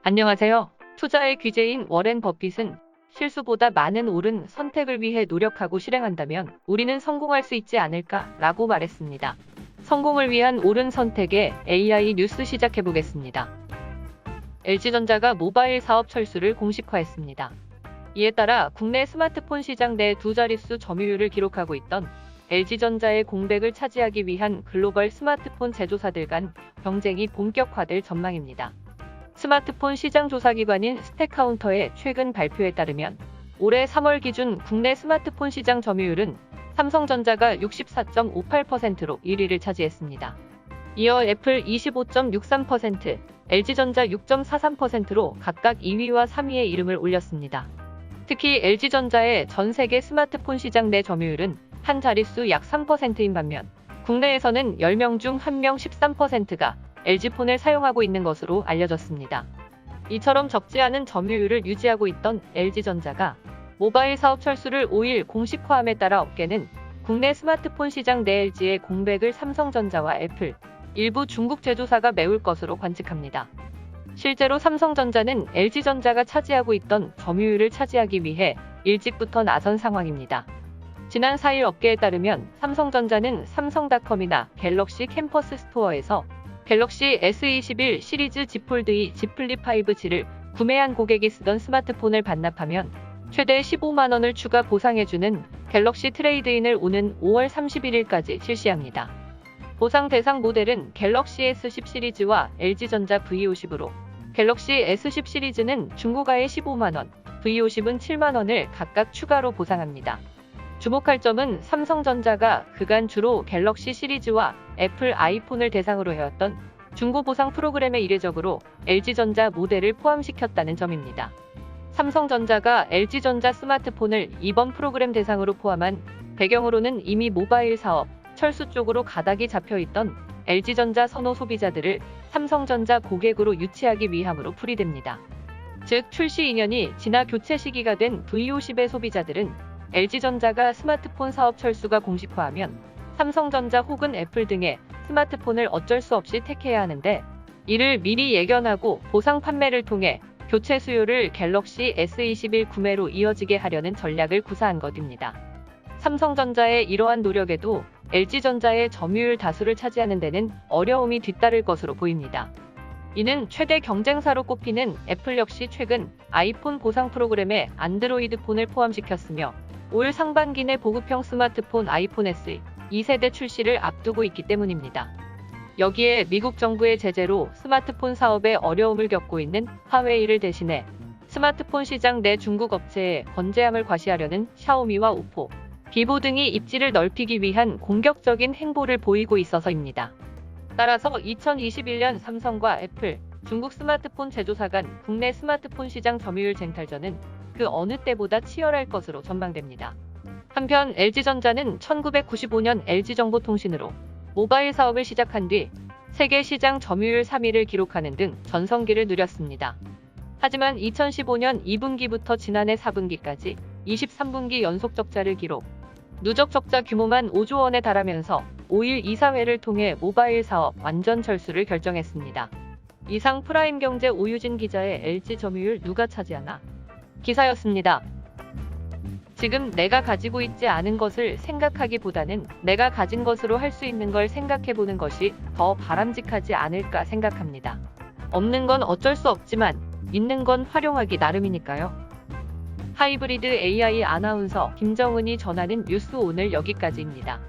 안녕하세요. 투자의 귀재인 워렌 버핏은 실수보다 많은 옳은 선택을 위해 노력하고 실행한다면 우리는 성공할 수 있지 않을까? 라고 말했습니다. 성공을 위한 옳은 선택에 AI 뉴스 시작해보겠습니다. LG전자가 모바일 사업 철수를 공식화했습니다. 이에 따라 국내 스마트폰 시장 내 두 자릿수 점유율을 기록하고 있던 LG전자의 공백을 차지하기 위한 글로벌 스마트폰 제조사들 간 경쟁이 본격화될 전망입니다. 스마트폰 시장 조사기관인 스택카운터의 최근 발표에 따르면 올해 3월 기준 국내 스마트폰 시장 점유율은 삼성전자가 64.58%로 1위를 차지했습니다. 이어 애플 25.63%, LG전자 6.43%로 각각 2위와 3위의 이름을 올렸습니다. 특히 LG전자의 전 세계 스마트폰 시장 내 점유율은 한 자릿수 약 3%인 반면 국내에서는 10명 중 1명 13%가 LG폰을 사용하고 있는 것으로 알려졌습니다. 이처럼 적지 않은 점유율을 유지하고 있던 LG전자가 모바일 사업 철수를 5일 공식화함에 따라 업계는 국내 스마트폰 시장 내 LG의 공백을 삼성전자와 애플, 일부 중국 제조사가 메울 것으로 관측합니다. 실제로 삼성전자는 LG전자가 차지하고 있던 점유율을 차지하기 위해 일찍부터 나선 상황입니다. 지난 4일 업계에 따르면 삼성전자는 삼성닷컴이나 갤럭시 캠퍼스 스토어에서 갤럭시 S21 시리즈 Z 폴드 2, Z 플립 5G를 구매한 고객이 쓰던 스마트폰을 반납하면 최대 15만원을 추가 보상해주는 갤럭시 트레이드인을 오는 5월 31일까지 실시합니다. 보상 대상 모델은 갤럭시 S10 시리즈와 LG전자 V50으로 갤럭시 S10 시리즈는 중고가에 15만원, V50은 7만원을 각각 추가로 보상합니다. 주목할 점은 삼성전자가 그간 주로 갤럭시 시리즈와 애플 아이폰을 대상으로 해왔던 중고 보상 프로그램에 이례적으로 LG전자 모델을 포함시켰다는 점입니다. 삼성전자가 LG전자 스마트폰을 이번 프로그램 대상으로 포함한 배경으로는 이미 모바일 사업 철수 쪽으로 가닥이 잡혀있던 LG전자 선호 소비자들을 삼성전자 고객으로 유치하기 위함으로 풀이됩니다. 즉 출시 2년이 지나 교체 시기가 된 V50의 소비자들은 LG전자가 스마트폰 사업 철수가 공식화하면 삼성전자 혹은 애플 등의 스마트폰을 어쩔 수 없이 택해야 하는데 이를 미리 예견하고 보상 판매를 통해 교체 수요를 갤럭시 S21 구매로 이어지게 하려는 전략을 구사한 것입니다. 삼성전자의 이러한 노력에도 LG전자의 점유율 다수를 차지하는 데는 어려움이 뒤따를 것으로 보입니다. 이는 최대 경쟁사로 꼽히는 애플 역시 최근 아이폰 보상 프로그램에 안드로이드 폰을 포함시켰으며 올 상반기 내 보급형 스마트폰 아이폰 SE 2세대 출시를 앞두고 있기 때문입니다. 여기에 미국 정부의 제재로 스마트폰 사업에 어려움을 겪고 있는 화웨이를 대신해 스마트폰 시장 내 중국 업체의 건재함을 과시하려는 샤오미와 오포, 비보 등이 입지를 넓히기 위한 공격적인 행보를 보이고 있어서입니다. 따라서 2021년 삼성과 애플, 중국 스마트폰 제조사 간 국내 스마트폰 시장 점유율 쟁탈전은 그 어느 때보다 치열할 것으로 전망됩니다. 한편 LG전자는 1995년 LG정보통신으로 모바일 사업을 시작한 뒤 세계 시장 점유율 3위를 기록하는 등 전성기를 누렸습니다. 하지만 2015년 2분기부터 지난해 4분기까지 23분기 연속 적자를 기록, 누적 적자 규모만 5조 원에 달하면서 5일 이사회를 통해 모바일 사업 완전 철수를 결정했습니다. 이상 프라임경제 오유진 기자의 LG 점유율 누가 차지하나? 기사였습니다. 지금 내가 가지고 있지 않은 것을 생각하기보다는 내가 가진 것으로 할 수 있는 걸 생각해보는 것이 더 바람직하지 않을까 생각합니다. 없는 건 어쩔 수 없지만 있는 건 활용하기 나름이니까요. 하이브리드 AI 아나운서 김정은이 전하는 뉴스 오늘 여기까지입니다.